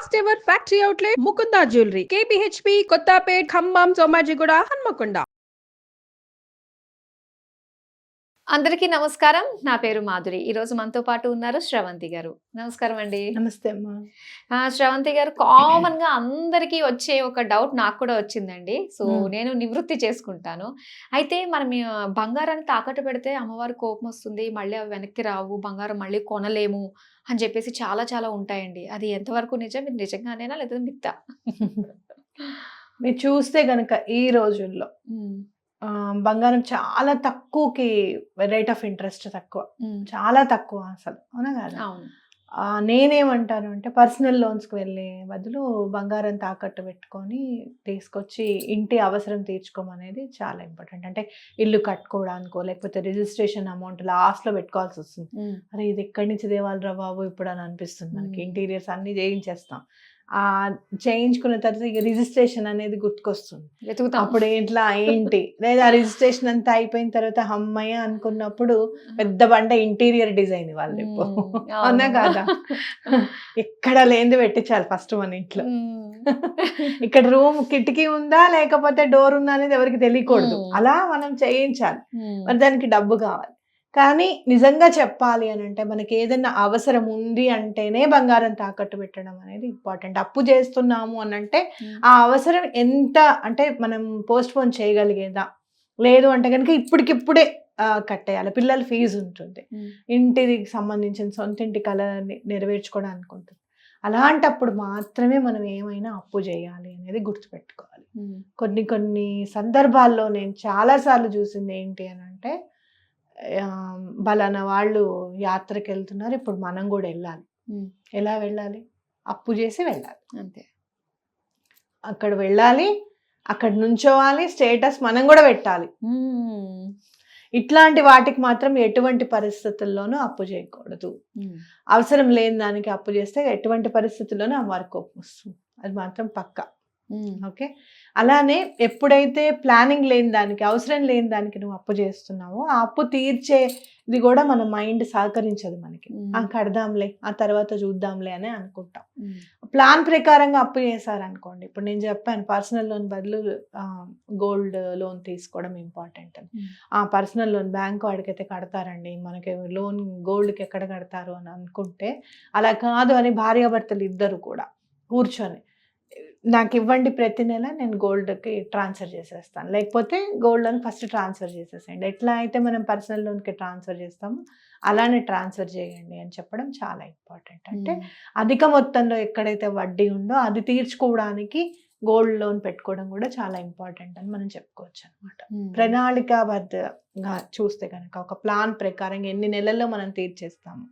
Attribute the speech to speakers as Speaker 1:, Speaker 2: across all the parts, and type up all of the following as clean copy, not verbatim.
Speaker 1: First ever factory outlet Mukunda jewellery KPHB Kothapet Khammam Somajiguda Hanamkonda.
Speaker 2: అందరికీ నమస్కారం. నా పేరు మాధురి. ఈరోజు మనతో పాటు ఉన్నారు శ్రవంతి గారు. నమస్కారం అండి.
Speaker 3: నమస్తే అమ్మా.
Speaker 2: శ్రవంతి గారు, కామన్ గా అందరికీ వచ్చే ఒక డౌట్ నాకు కూడా వచ్చిందండి. సో నేను నివృత్తి చేసుకుంటాను. అయితే మనం బంగారాన్ని తాకట్టు పెడితే అమ్మవారి కోపం వస్తుంది, మళ్ళీ అవి వెనక్కి రావు, బంగారం మళ్ళీ కొనలేము అని చెప్పేసి చాలా చాలా ఉంటాయండి. అది ఎంతవరకు నిజం? ఇది నిజంగానేనా లేదా మిథ్యా?
Speaker 3: మీరు చూస్తే గనక ఈ రోజుల్లో బంగారం చాలా తక్కువకి, రేట్ ఆఫ్ ఇంట్రెస్ట్ తక్కువ, చాలా తక్కువ అసలు, అవునా కదా? నేనేమంటాను అంటే పర్సనల్ లోన్స్కి వెళ్ళే బదులు బంగారం తాకట్టు పెట్టుకొని తీసుకొచ్చి ఇంటి అవసరం తీర్చుకోమనేది చాలా ఇంపార్టెంట్. అంటే ఇల్లు కట్టుకోవడానికో లేకపోతే రిజిస్ట్రేషన్ అమౌంట్ లాస్ట్లో పెట్టుకోవాల్సి వస్తుంది. అరే ఇది ఎక్కడి నుంచి దేవాలరా బాబు ఇప్పుడు అని అనిపిస్తుంది మనకి. ఇంటీరియర్స్ అన్ని చేయించేస్తాం, చేయించుకున్న తర్వాత రిజిస్ట్రేషన్ అనేది గుర్తుకొస్తుంది. అప్పుడు ఎట్లా ఏంటి, లేదా రిజిస్ట్రేషన్ అంతా అయిపోయిన తర్వాత అమ్మయ్య అనుకున్నప్పుడు పెద్ద బండ ఇంటీరియర్ డిజైన్ వాళ్ళు అవునా కాదా? ఎక్కడ లేనిది పెట్టించాలి ఫస్ట్ మన ఇంట్లో. ఇక్కడ రూమ్ కిటికీ ఉందా లేకపోతే డోర్ ఉందా అనేది ఎవరికి తెలియకూడదు. అలా మనం చేయించాలి. మరి దానికి డబ్బు కావాలి. కానీ నిజంగా చెప్పాలి అని అంటే మనకి ఏదైనా అవసరం ఉంది అంటేనే బంగారం తాకట్టు పెట్టడం అనేది ఇంపార్టెంట్. అప్పు చేస్తున్నాము అని అంటే ఆ అవసరం ఎంత అంటే మనం పోస్ట్ పోన్ చేయగలిగేదా, లేదు అంటే కనుక ఇప్పటికిప్పుడే కట్టేయాలి. పిల్లల ఫీజు ఉంటుంది, ఇంటికి సంబంధించిన సొంత ఇంటి కళ నెరవేర్చుకోవడానికి ఉంటుంది. అలాంటప్పుడు మాత్రమే మనం ఏమైనా అప్పు చేయాలి అనేది గుర్తుపెట్టుకోవాలి. కొన్ని సందర్భాల్లో నేను చాలాసార్లు చూసింది ఏంటి అని అంటే, బలానా వాళ్ళు యాత్రకి వెళ్తున్నారు, ఇప్పుడు మనం కూడా వెళ్ళాలి. ఎలా వెళ్ళాలి? అప్పు చేసి వెళ్ళాలి అంతే. అక్కడ వెళ్ళాలి, అక్కడ నుంచోవాలి, స్టేటస్ మనం కూడా పెట్టాలి. ఇట్లాంటి వాటికి మాత్రం ఎటువంటి పరిస్థితుల్లోనూ అప్పు చేయకూడదు. అవసరం లేని దానికి అప్పు చేస్తే ఎటువంటి పరిస్థితుల్లోనూ అమ్మవారి కోపం వస్తుంది, అది మాత్రం పక్కా. ఓకే. అలానే ఎప్పుడైతే ప్లానింగ్ లేని దానికి, అవసరం లేని దానికి నువ్వు అప్పు చేస్తున్నావో ఆ అప్పు తీర్చేది కూడా మన మైండ్ సహకరించదు మనకి. కడదాంలే, ఆ తర్వాత చూద్దాంలే అని అనుకుంటాం. ప్లాన్ ప్రకారంగా అప్పు చేశారనుకోండి, ఇప్పుడు నేను చెప్పాను పర్సనల్ లోన్ బదులు గోల్డ్ లోన్ తీసుకోవడం ఇంపార్టెంట్ అని. ఆ పర్సనల్ లోన్ బ్యాంకు వాడికైతే కడతారండి, మనకి లోన్ గోల్డ్కి ఎక్కడ కడతారు అని అనుకుంటే అలా కాదు అని భార్యాభర్తలు ఇద్దరు కూడా కూర్చొని నాకు ఇవ్వండి, ప్రతి నెల నేను గోల్డ్కి ట్రాన్స్ఫర్ చేసేస్తాను, లేకపోతే గోల్డ్ లోన్ ఫస్ట్ ట్రాన్స్ఫర్ చేసేసేయండి. ఎట్లా అయితే మనం పర్సనల్ లోన్కి ట్రాన్స్ఫర్ చేస్తామో అలానే ట్రాన్స్ఫర్ చేయండి అని చెప్పడం చాలా ఇంపార్టెంట్. అంటే అధిక మొత్తంలో ఎక్కడైతే వడ్డీ ఉందో అది తీర్చుకోవడానికి గోల్డ్ లోన్ పెట్టుకోవడం కూడా చాలా ఇంపార్టెంట్ అని మనం చెప్పుకోవచ్చు అనమాట. ప్రణాళికాబద్ధంగా చూస్తే కనుక ఒక ప్లాన్ ప్రకారం ఎన్ని నెలల్లో మనం తీర్చేస్తాము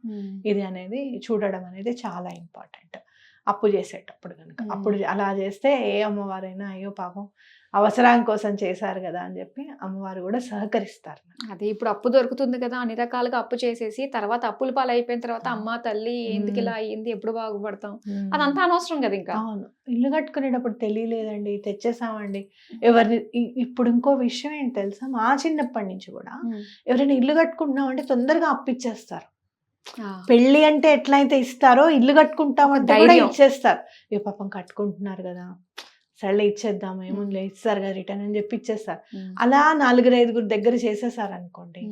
Speaker 3: ఇది అనేది చూడడం అనేది చాలా ఇంపార్టెంట్ అప్పు చేసేటప్పుడు కనుక. అప్పుడు అలా చేస్తే ఏ అమ్మవారైనా అయ్యో పాపం అవసరం కోసం చేశారు కదా అని చెప్పి అమ్మవారు కూడా సహకరిస్తారు.
Speaker 2: అదే ఇప్పుడు అప్పు దొరుకుతుంది కదా, అన్ని రకాలుగా అప్పు చేసేసి తర్వాత అప్పుల పాలు అయిపోయిన తర్వాత అమ్మ తల్లి ఎందుకు ఇలా అయ్యింది, ఎప్పుడు బాగుపడతాం, అదంతా అనవసరం కదా. ఇంకా
Speaker 3: అవును, ఇల్లు కట్టుకునేటప్పుడు తెలియలేదండి, తెచ్చేసామండి. ఎవరిని ఇప్పుడు ఇంకో విషయం ఏంటి తెలుసా, మా చిన్నప్పటి నుంచి కూడా ఎవరైనా ఇల్లు కట్టుకుంటున్నాం అంటే తొందరగా అప్పిచ్చేస్తారు. పెళ్లి అంటే ఎట్లయితే ఇస్తారో ఇల్లు కట్టుకుంటామంటే కూడా ఇచ్చేస్తారు. ఏ పాపం కట్టుకుంటున్నారు కదా, సరే ఇచ్చేద్దాం, ఏముంది ఇస్తారు కదా రిటర్న్ అని చెప్పి ఇచ్చేస్తారు. అలా 4-5 దగ్గర చేసేసారు అనుకోండి.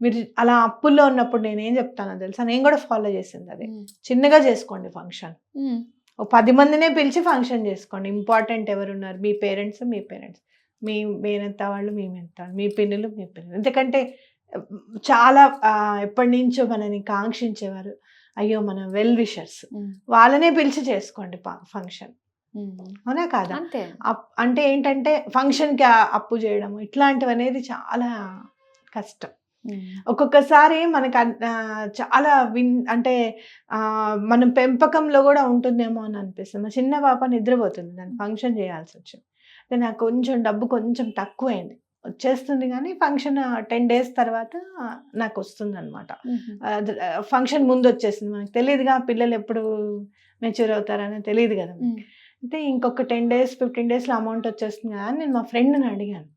Speaker 3: మీరు అలా అప్పుల్లో ఉన్నప్పుడు నేనేం చెప్తానో తెలుసా, నేను కూడా ఫాలో చేసింది అదే. చిన్నగా చేసుకోండి ఫంక్షన్, 10 మందినే పిలిచి ఫంక్షన్ చేసుకోండి. ఇంపార్టెంట్ ఎవరున్నారు, మీ పేరెంట్స్, మీ మేనత్త వాళ్ళు, మీ పిన్నులు, ఎందుకంటే చాలా ఎప్పటి నుంచో మనని కాంక్షించేవారు, అయ్యో మన వెల్ విషర్స్, వాళ్ళనే పిలిచి చేసుకోండి ఫంక్షన్, అవునా కాదా? అంటే ఏంటంటే ఫంక్షన్కి అప్పు చేయడం ఇట్లాంటివి అనేది చాలా కష్టం. ఒక్కొక్కసారి మనకు చాలా అంటే మనం పెంపకంలో కూడా ఉంటుందేమో అని అనిపిస్తుంది. మా చిన్న పాప నిద్రపోతుంది, దాన్ని ఫంక్షన్ చేయాల్సి వచ్చింది. నాకు కొంచెం డబ్బు కొంచెం తక్కువైంది, వచ్చేస్తుంది కానీ ఫంక్షన్ 10 days తర్వాత నాకు వస్తుంది అనమాట. ఫంక్షన్ ముందు వచ్చేసింది, మనకు తెలియదుగా పిల్లలు ఎప్పుడు మెచ్యూర్ అవుతారని తెలియదు కదా. అయితే ఇంకొక 10 days 15 daysలో అమౌంట్ వచ్చేస్తుంది కదా అని నేను మా ఫ్రెండ్ని అడిగాను,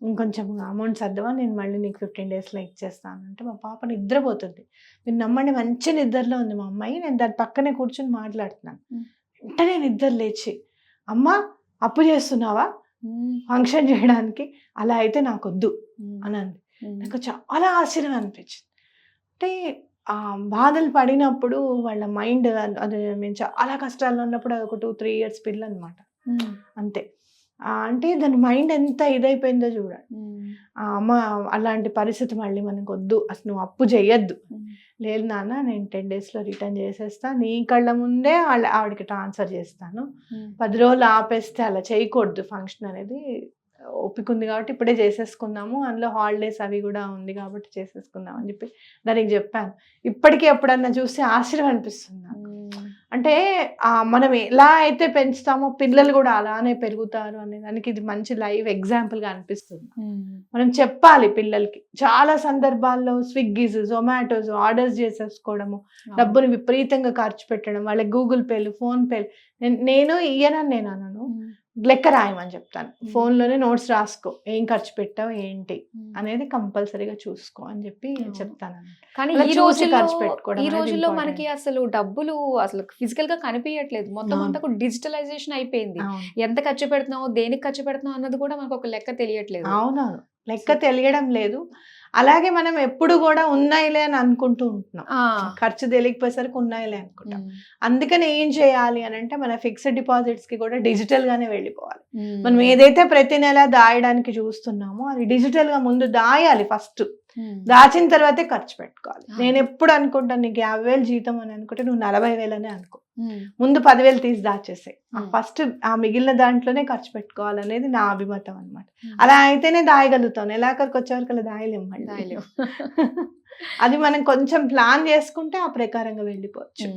Speaker 3: ఇంకొంచెం అమౌంట్ సర్దవా, నేను మళ్ళీ నీకు 15 daysలో ఇచ్చేస్తాను అంటే, మా పాప నిద్రపోతుంది. మీరు నమ్మండి మంచి నిద్రలో ఉంది మా అమ్మాయి, నేను దాని పక్కనే కూర్చొని మాట్లాడుతున్నాను. వెంటనే నిద్ర లేచి, అమ్మా అప్పు చేస్తున్నావా ఫంక్షన్ చేయడానికి, అలా అయితే నాకొద్దు అని అంది. నాకు చాలా ఆశ్చర్యం అనిపించింది. అంటే బాధలు పడినప్పుడు వాళ్ళ మైండ్, అది మేము చాలా కష్టాల్లో ఉన్నప్పుడు అది ఒక 2-3 years పిల్ల అనమాట, అంతే. అంటే దాని మైండ్ ఎంత ఇదైపోయిందో చూడండి. అమ్మ అలాంటి పరిస్థితి మళ్ళీ మనకు వద్దు, అసలు నువ్వు అప్పు చేయొద్దు. లేదు నాన్న, నేను 10 daysలో రిటర్న్ చేసేస్తాను, నీ కళ్ళ ముందే ఆవిడకి ట్రాన్స్ఫర్ చేస్తాను, 10 రోజులు ఆపేస్తే అలా చేయకూడదు, ఫంక్షన్ అనేది ఓపిక ఉంది కాబట్టి ఇప్పుడే చేసేసుకుందాము, అందులో హాలిడేస్ అవి కూడా ఉంది కాబట్టి చేసేసుకుందాం అని చెప్పి దానికి చెప్పాను. ఇప్పటికీ ఎప్పుడన్నా చూస్తే ఆశ్చర్యం అనిపిస్తుంది నాకు. అంటే మనం ఎలా అయితే పెంచుతామో పిల్లలు కూడా అలానే పెరుగుతారు అనే దానికి ఇది మంచి లైవ్ ఎగ్జాంపుల్గా అనిపిస్తుంది. మనం చెప్పాలి పిల్లలకి. చాలా సందర్భాల్లో స్విగ్గీస్, జొమాటోస్ ఆర్డర్స్ చేసేసుకోవడము, డబ్బుని విపరీతంగా ఖర్చు పెట్టడం, వాళ్ళకి గూగుల్ పేలు, ఫోన్ పేలు. నేను ఇయ్యనని నేను అనను, లెక్క రాయమని చెప్తాను. ఫోన్లోనే నోట్స్ రాసుకో, ఏం ఖర్చు పెట్టావు ఏంటి అనేది కంపల్సరీగా చూసుకో అని చెప్పి చెప్తాను.
Speaker 2: కానీ ఈ రోజుల్లో మనకి అసలు డబ్బులు అసలు ఫిజికల్ గా కనిపించట్లేదు, మొత్తం అంతా డిజిటలైజేషన్ అయిపోయింది. ఎంత ఖర్చు పెడుతున్నావు, దేనికి ఖర్చు పెడుతున్నావు అన్నది కూడా మనకు ఒక లెక్క తెలియట్లేదు.
Speaker 3: అవునవును, లెక్క తెలియడం లేదు. అలాగే మనం ఎప్పుడు కూడా ఉన్నాయిలే అని అనుకుంటూ ఉంటున్నాం, ఖర్చు తెలియకపోయేసరికి ఉన్నాయిలే అనుకుంటాం. అందుకని ఏం చేయాలి అని అంటే మన ఫిక్స్డ్ డిపాజిట్స్ కి కూడా డిజిటల్ గానే వెళ్ళిపోవాలి. మనం ఏదైతే ప్రతి నెల దాయడానికి చూస్తున్నామో అది డిజిటల్ గా ముందు దాయాలి. ఫస్ట్ దాచిన తర్వాతే ఖర్చు పెట్టుకోవాలి. నేను ఎప్పుడు అనుకుంటాను, నీకు 50,000 జీతం అని అనుకుంటే నువ్వు 40,000 అనే అనుకో, ముందు 10,000 తీసి దాచేసాయి, ఫస్ట్ ఆ మిగిలిన దాంట్లోనే ఖర్చు పెట్టుకోవాలనేది నా అభిమతం అనమాట. అలా అయితేనే దాయగలుగుతాం, నెలాఖరికి వచ్చేవరకు అలా దాయలేము మళ్ళీ. అది మనం కొంచెం ప్లాన్ చేసుకుంటే ఆ ప్రకారంగా వెళ్ళిపోవచ్చు.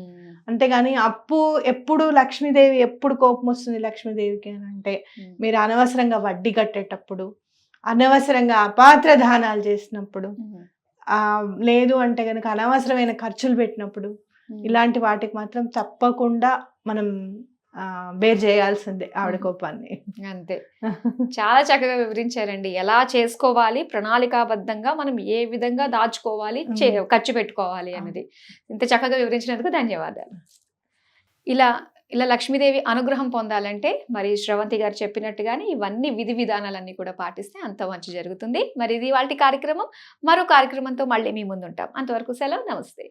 Speaker 3: అంతేగాని అప్పు ఎప్పుడు లక్ష్మీదేవి, ఎప్పుడు కోపం వస్తుంది లక్ష్మీదేవికి అని అంటే మీరు అనవసరంగా వడ్డీ కట్టేటప్పుడు, అనవసరంగా అపాత్ర దానాలు చేసినప్పుడు, లేదు అంటే కనుక అనవసరమైన ఖర్చులు పెట్టినప్పుడు, ఇలాంటి వాటికి మాత్రం తప్పకుండా మనం బేర్ చేయాల్సిందే ఆవిడ కోపాన్ని.
Speaker 2: అంతే. చాలా చక్కగా వివరించారండి, ఎలా చేసుకోవాలి, ప్రణాళికాబద్ధంగా మనం ఏ విధంగా దాచుకోవాలి, ఖర్చు పెట్టుకోవాలి అనేది. ఇంత చక్కగా వివరించినందుకు ధన్యవాదాలు. ఇలా లక్ష్మీదేవి అనుగ్రహం పొందాలంటే మరి శ్రవంతి గారు చెప్పినట్టుగానే ఇవన్నీ విధి విధానాలన్నీ కూడా పాటిస్తే అంత మంచి జరుగుతుంది. మరి ఇది ఇవాల్టి కార్యక్రమం. మరో కార్యక్రమంతో మళ్ళీ మీ ముందుంటాం. అంతవరకు సెలవు, నమస్తే.